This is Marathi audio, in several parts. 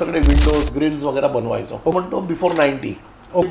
सगळे विंडोज ग्रिल्स वगैरे बनवायचो. म्हणतो बिफोर 90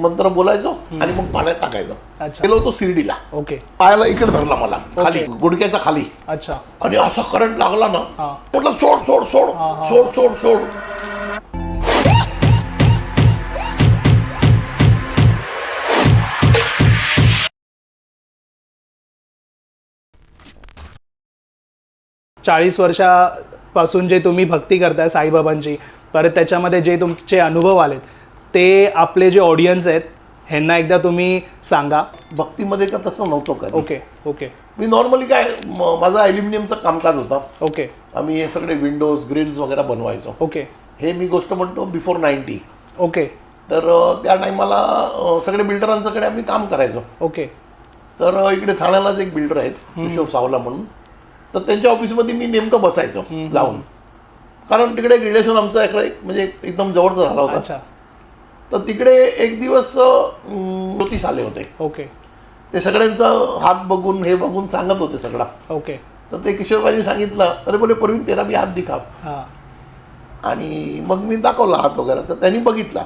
मंत्र बोलायचो आणि मग पाण्यात टाकायचो. गेलो तो शिर्डीला. ओके. पायाला इकडे धरला मला खाली गुडघ्याचा खाली. अच्छा. आणि असा करंट लागला ना म्हटलं सोड सोड सोड सोड सोड सोड. चाळीस वर्षापासून जे तुम्ही भक्ती करताय साईबाबांची, परत त्याच्यामध्ये जे तुमचे अनुभव आलेत ते आपले जे ऑडियन्स आहेत ह्यांना एकदा तुम्ही सांगा. भक्तीमध्ये का तसं नव्हतं का. Okay okay. मी नॉर्मली काय माझा ॲल्युमिनियमचा कामकाज होता. ओके. आम्ही हे सगळे विंडोज ग्रिल्स वगैरे बनवायचो. ओके. हे मी गोष्ट म्हणतो बिफोर 90. ओके. तर त्या टायमाला सगळे बिल्डरांच्याकडे आम्ही काम करायचो. ओके. तर इकडे ठाण्यालाच एक बिल्डर आहेत किशोर सावला म्हणून. तर त्यांच्या ऑफिसमध्ये मी नेमकं बसायचो जाऊन, कारण तिकडे एक रिलेशन आमचं म्हणजे एकदम जवळचं झाला होता. अच्छा. तर तिकडे एक दिवस ज्योतिष आले होते. ओके. ते सगळ्यांचा हात बघून हे बघून सांगत होते सगळा. ओके. तर ते किशोरबाईंनी सांगितलं अरे बोले परवीन तेरा भी हात दिखा. आणि मग मी दाखवला हात वगैरे. तर त्यांनी बघितला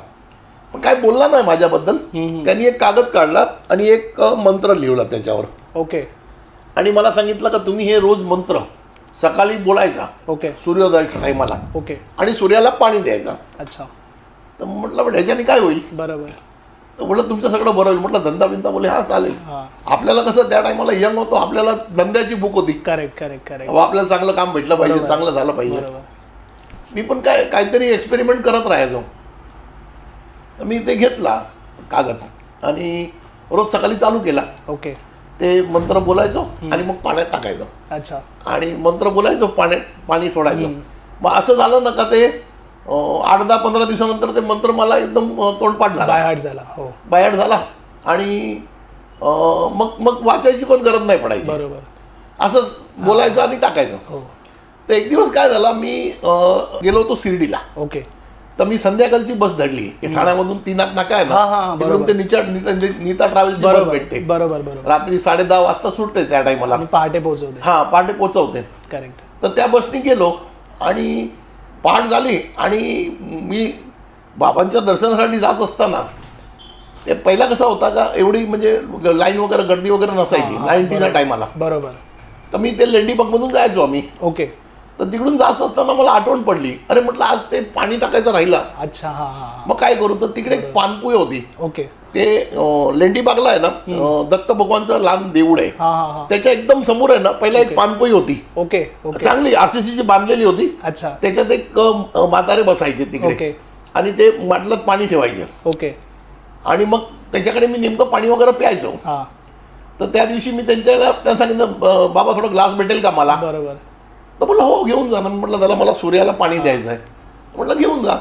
पण काय बोलला नाही माझ्याबद्दल. त्यांनी एक कागद काढला आणि एक मंत्र लिहिला त्याच्यावर. ओके. आणि मला सांगितलं का तुम्ही हे रोज मंत्र सकाळी बोलायचा. ओके. सूर्योदयाच्या टायमाला. ओके. आणि सूर्याला पाणी द्यायचा. अच्छा. तर म्हटलं पण ह्याच्याने काय होईल. बरोबर. तर म्हटलं तुमचं सगळं बरं होईल. म्हटलं धंदा बिंदा बोले हा चालेल. आपल्याला कसं त्या टायमाला यंग होतो, आपल्याला धंद्याची भूक होती. Correct correct correct. आपल्याला चांगलं काम भेटलं पाहिजे, चांगलं झालं पाहिजे. मी पण काहीतरी एक्सपेरिमेंट करत राहायचो. तर मी ते घेतला कागद आणि रोज सकाळी चालू केला. ओके. ते मंत्र बोलायचो आणि मग पाण्यात टाकायचो. अच्छा. आणि मंत्र बोलायचो पाणी सोडायचो. मग असं झालं ना का ते 8-10-15 दिवसानंतर ते मंत्र मला एकदम तोंडपाठ झाला, बायहार्ट झाला. आणि मग वाचायची पण गरज नाही पडायची. बरोबर. असंच बोलायचं आणि टाकायचं. तर एक दिवस काय झाला, मी गेलो होतो शिर्डीला. ओके. तर मी संध्याकाळची बस धरली. ठाण्यामधून 3 नाका आहे ना, तिकडून ते नीता ट्रॅव्हलची बस भेटते. बरोबर बरोबर. रात्री 10:30 वाजता सुटते त्या टायमाला. पहाटे पोहोचवते. हा पहाटे पोहोचवते. करेक्ट. तर त्या बसनी गेलो आणि पहाट झाली. आणि मी बाबांच्या दर्शनासाठी जात असताना ते पहिला कसा होता का एवढी म्हणजे लाईन वगैरे गर्दी वगैरे नसायची 90च्या टायमाला. बरोबर. तर मी ते लेंडीबागमधून जायचो आम्ही. ओके. तर तिकडून जात असताना मला आठवण पडली, अरे म्हटलं आज ते पाणी टाकायचं राहिलं. अच्छा. हा हा. मग काय करू. तर तिकडे एक पानपुई होती. ओके. ते लेंडीबागला आहे ना, दत्त भगवानचं लहान देऊळ आहे. त्याच्या एकदम समोर आहे ना पहिला एक पानपोई होती. ओके. चांगली RCCची बांधलेली होती. अच्छा. त्याच्यात एक म्हातारे बसायचे तिकडे आणि ते माटलात पाणी ठेवायचे. ओके. आणि मग त्याच्याकडे मी नेमकं पाणी वगैरे प्यायचो. तर त्या दिवशी मी त्यांना सांगितलं बाबा थोडं ग्लास भेटेल का मला. बरोबर. तर म्हटलं हो घेऊन जा ना. म्हटलं त्याला मला सूर्याला पाणी द्यायचं आहे. म्हटलं घेऊन जा.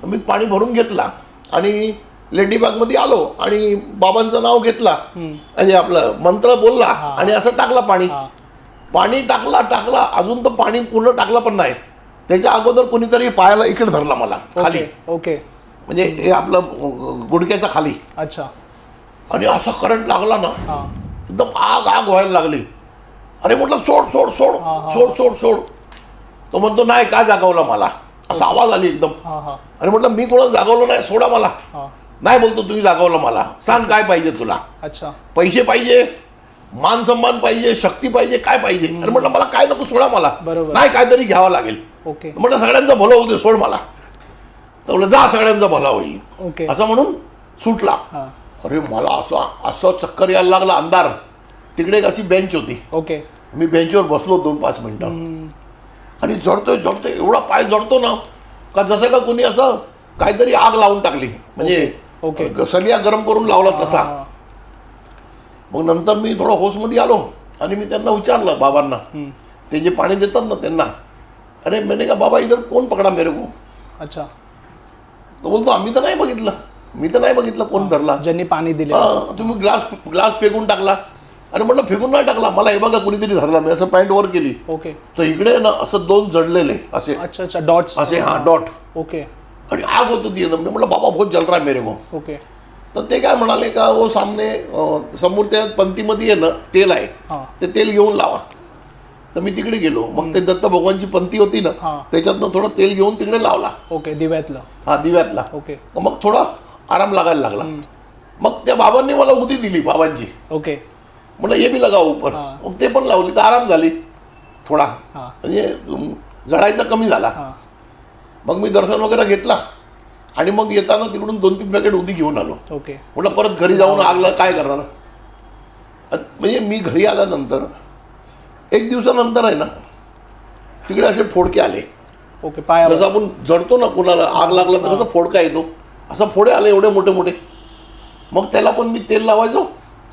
मी पाणी भरून घेतला आणि लेंडीबागमध्ये आलो आणि बाबांचं नाव घेतला म्हणजे आपलं मंत्र बोलला आणि असं टाकला पाणी टाकला अजून तर पाणी पूर्ण टाकला पण नाही. त्याच्या अगोदर कोणीतरी पायाला इकडे धरला मला खाली. ओके. म्हणजे हे आपलं गुडघ्याचा खाली. अच्छा. आणि असा करंट लागला ना एकदम आग व्हायला लागली. अरे म्हटलं सोड सोड सोड सोड सोड सोड. तो म्हणतो नाही का जागवला मला. असा आवाज आली एकदम. अरे म्हटलं मी कोणाला जागवलं नाही, सोडा मला. नाही बोलतो तुम्ही जागवलं मला. सांग काय पाहिजे तुला. अच्छा. पैसे पाहिजे, मान सन्मान पाहिजे, शक्ती पाहिजे, काय पाहिजे. अरे म्हटलं मला काय नको, सोडा मला. नाही काहीतरी घ्यावं लागेल. ओके. म्हटलं सगळ्यांचं भलं होऊ दे, सोड मला. तर म्हटलं जा सगळ्यांचा भला होईल असं म्हणून सुटला. अरे मला असं चक्कर यायला लागला. अंधार. तिकडे एक अशी बेंच होती. ओके. मी बेंचवर बसलो 2-5 मिनिटं आणि जळतोय एवढा पाय जळतो ना का जसं का कोणी असं काहीतरी आग लावून टाकली. म्हणजे सलिया गरम करून लावला तसा. मग नंतर मी थोडं होशमध्ये आलो आणि मी त्यांना विचारलं बाबांना, ते जे पाणी देतात ना त्यांना, अरे मैंने का बाबा इधर कोण पकडा मेरे को. अच्छा. तो बोलतो मी तर नाही बघितलं कोण धरला. ज्यांनी पाणी दिलं. तुम्ही ग्लास फेकून टाकला. अरे म्हटलं फेकून नाही टाकला, मला हे बघा कुणीतरी धरला. मी असं पॅन्ट वर केली. ओके. तर इकडे ना असं 2 जडलेले असे. अच्छा. डॉट्स असे. डॉट. ओके. आणि आग होत होती एकदम. मी म्हटलं बाबा बहुत जल रहा है मेरे को. ओके. तर ते काय म्हणाले का वो सामने समोर त्या पंक्तीमध्ये आहे ना तेल आहे, ते तेल घेऊन लावा. तर मी तिकडे गेलो. मग ते दत्त भगवानची पंथी होती ना, हा. त्याच्यातनं थोडं तेल घेऊन तिकडे लावला. ओके, दिव्यातलं. हा, दिव्यातला. ओके. मग थोडा आराम लागायला लागला. मग त्या बाबांनी मला उदी दिली, बाबांची. ओके. म्हटलं हे बी लगाव ऊपर. हा. मग ते पण लावली तर आराम झाली थोडा, हा. म्हणजे जळायचा कमी झाला. हा. मग मी दर्शन वगैरे घेतला आणि मग येताना तिकडून 2-3 पॅकेट उदी घेऊन आलो. ओके. म्हटलं परत घरी जाऊन आगला काय करणार. म्हणजे मी घरी आल्यानंतर 1 दिवसानंतर आहे ना, तिकडे असे फोडके आले. ओके. पाया जसं आपण जडतो ना, कोणाला आग लागला तर कसं फोडका येतो, असं फोडे आले एवढे मोठे मोठे. मग त्याला पण मी तेल लावायचो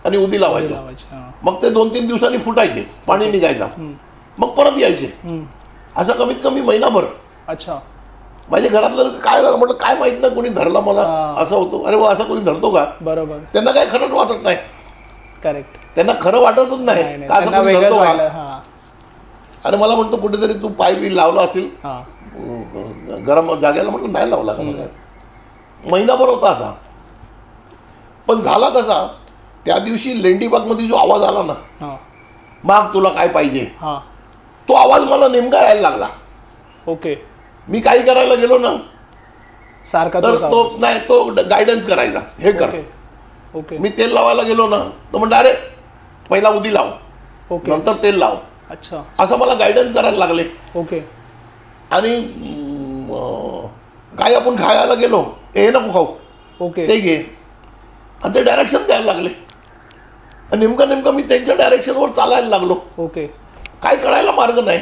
आणि उदी लावायचो. मग ते 2-3 दिवसांनी फुटायचे, पाणी निघायचा, मग परत यायचे. असं कमीत कमी महिनाभर. अच्छा. माझ्या घरातलं काय झालं म्हटलं काय माहित नाही, कोणी धरला मला. असं होतो, अरे वा असं कोणी धरतो का. बरोबर. त्यांना काय खरंच वाटत नाही. करेक्ट. त्यांना खरं वाटतच नाही का असं कोणी धरतो का. अरे मला म्हणतो कुठेतरी तू पाय बी लावला असेल गरम जागेला. म्हटलं नाही लावला. कसं काय. महिनाभर होता असा. पण झाला कसा, त्या दिवशी लेंडीबागमध्ये जो आवाज आला ना, माग तुला काय पाहिजे, तो आवाज मला नेमका यायला लागला. ओके. मी काही करायला गेलो ना, सारखा तर तो नाही, तो गायडन्स करायचा, हे कर. ओके. मी तेल लावायला गेलो ना, तर म्हणतो अरे पहिला उदी लाव, ओके, नंतर तेल लाव. अच्छा. असं मला गायडन्स करायला लागले. ओके. आणि काय आपण खायला गेलो, हे नको खाऊ, ओके, ते घे. आणि ते डायरेक्शन द्यायला लागले. आणि नेमकं मी त्यांच्या डायरेक्शनवर चालायला लागलो. ओके. काय कळायला मार्ग नाही.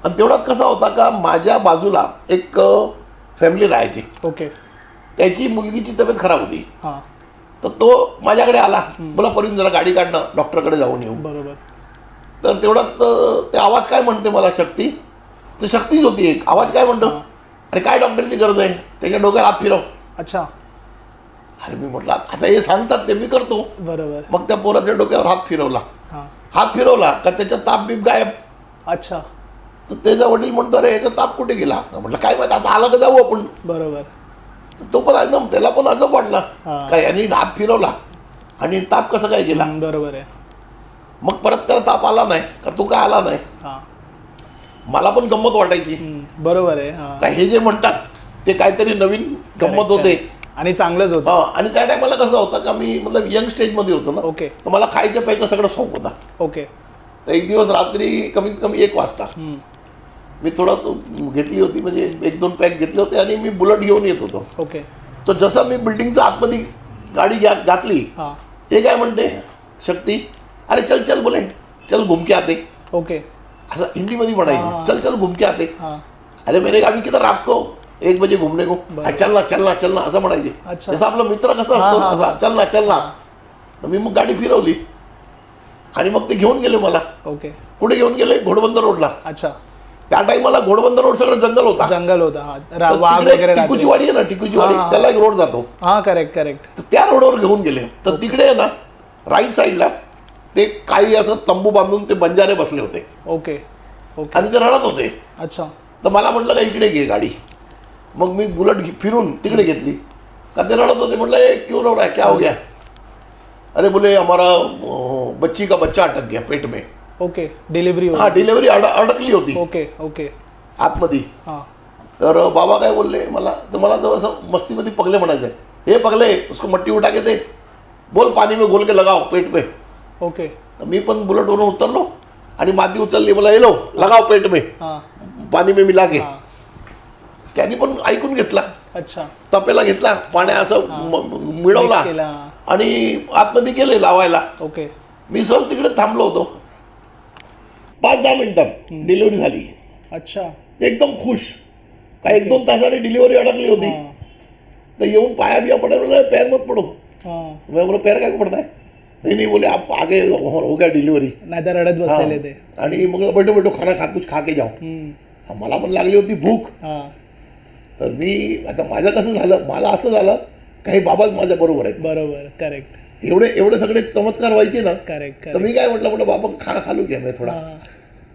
आणि तेवढ्यात कसा होता का, माझ्या बाजूला एक फॅमिली राहायची. ओके. त्याची मुलगीची तब्येत खराब होती. हां. तर तो माझ्याकडे आला, मला परिण जरा गाडी काढणं, डॉक्टरकडे जाऊन येऊ. बरोबर. तर तेवढ्यात ते आवाज काय म्हणते मला, शक्ती. तर शक्तीच होती एक. आवाज काय म्हणतो, अरे काय डॉक्टरची गरज आहे, त्याच्या डोक्यात हात फिरव. अच्छा. अरे मी म्हटलं आता हे सांगतात ते मी करतो. बरोबर. मग त्या पोराच्या डोक्यावर हात फिरवला. हां. हात फिरवला का त्याचा ताप बीप गायब. अच्छा. तर त्याचा वडील म्हणतो अरे याचा ताप कुठे गेला. म्हटलं काय माहिती, आता आला का जाऊ आपण. बरोबर. तो पण एकदम त्याला पण अजब वाटला हां. काय, यांनी हात फिरवला आणि ताप कसा काय गेला. बरोबर आहे. मग परत त्याला ताप आला नाही का, तो काय आला नाही. हां. मला पण गंमत वाटायची. बरोबर आहे. हां. काय हे जे म्हणतात ते काहीतरी नवीन गंमत होते आणि चांगलंच होतं. हा. आणि त्या टायमाला कसं होतं का, मी मतलब यंग स्टेजमध्ये होतो ना. ओके. तर मला खायचं प्यायचं सगळं शौक होता. ओके. तर एक दिवस रात्री कमीत कमी 1 वाजता मी थोडं घेतली होती, म्हणजे 1-2 पॅक घेतले होते आणि मी बुलेट घेऊन येत होतो. ओके. तर जसं मी बिल्डिंगच्या आतमध्ये गाडी घातली, हां. ते काय म्हणते शक्ती, अरे चल चल बोले, चल घूम के आते. ओके. असं हिंदीमध्ये म्हणायचे, चल चल घूम के आते. हां. अरे मैंने अभी किधर रात को 1 बजे घूमने को, चलना चलना चलना असं म्हणायचे. अच्छा. जसं आपला मित्र कसा असतो असा, चलना चलना. तर मी मग गाडी फिरवली आणि मग ते घेऊन गेले मला. ओके. कुठे घेऊन गेले, घोडबंदर रोडला. अच्छा. त्या टाइमाला घोडबंदर रोड सगळं जंगल होता. जंगल होता. तर वाघ तिकडे वगैरे टिकूची वाडी आहे ना, टिकूची वाडी, हां. त्याला एक रोड जातो. हां. Correct correct. तर त्या रोडवर घेऊन गेले. तर तिकडे आहे ना, राईट साईडला ते काही असं तंबू बांधून ते बंजारे बसले होते. ओके. ओके. आणि ते रडत होते. अच्छा. तर मला म्हटलं का इकडे घे गाडी. मग मी बुलेट फिरून तिकडे घेतली का, ते रडत होते. म्हटलं ए क्यों रो रहा है, क्या हो गया. अरे बोले हमारा बच्ची का बच्चा अटक गया पेट में. ओके. डिलिव्हरी. हाँ, डिलिव्हरी अडकली होती ओके. ओके. आतमध्ये. हां. तर बाबा काय बोलले मला, तर मला तर असं मस्तीमध्ये पगले म्हणायचं, हे पगले उसको मट्टी उठा के दे, बोल पानी में घोल के लगाओ पेट पे. ओके. तर मी पण बुलेटवरून उतरलो आणि माती उचलली, मला येलो लगाओ पेट में, हां. पाणी में मिला के. हां. त्यांनी पण ऐकून घेतला. अच्छा. तपेला घेतला, पाण्या असं मिळवला Mix केला. आणि आतमध्ये गेले लावायला. ओके. मी सहज तिकडे थांबलो होतो. 5-10 मिनिटात डिलिव्हरी झाली. अच्छा. एकदम खुश. काय 1-2 तासाने डिलिव्हरी अडकली होती. हां. तर येऊन पाया बिया पडायला, पैर मत पडो. हां. मैं बोला पैर काय पडता है. नहीं बोले आप आगे हो गया डिलिव्हरी. नाही तर रडत बसलेले ते. आणि मग बैठो बैठो खाना खा, कुछ खा के जाओ. मला पण लागली होती भूक. हां. तर मी आता माझं कसं झालं, मला असं झालं काही बाबाच माझ्या बरोबर आहेत. बरोबर. करेक्ट. एवढे सगळे चमत्कार व्हायचे ना. करेक्ट. तर मी काय म्हटलं बाबा खाना खालू घ्या मी थोडा. हां.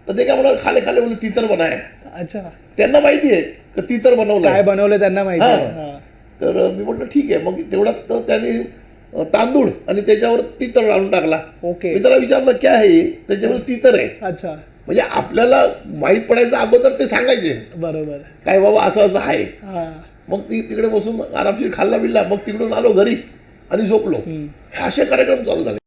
तर ते काय म्हणा खाले खाले बोले तीतर बनाय. अच्छा. त्यांना माहिती आहे की तीतर बनवलं काय बनवलं त्यांना माहिती आहे. हां. तर मी म्हटलं ठीक आहे. मग तेवढ्यात त्यांनी तांदूळ आणि त्याच्यावर तीतर आणून टाकला. ओके. मी त्याला विचारलं क्या आहे, त्याच्यावर तीतर आहे. अच्छा. म्हणजे आपल्याला माहीत पडायचं अगोदर ते सांगायचे बरोबर. काय बाबा असं असं आहे. हा. मग ती तिकडे बसून आरामशीर खाल्ला बिल्ला, मग तिकडून आलो घरी आणि झोपलो. हे असे कार्यक्रम चालू झाले.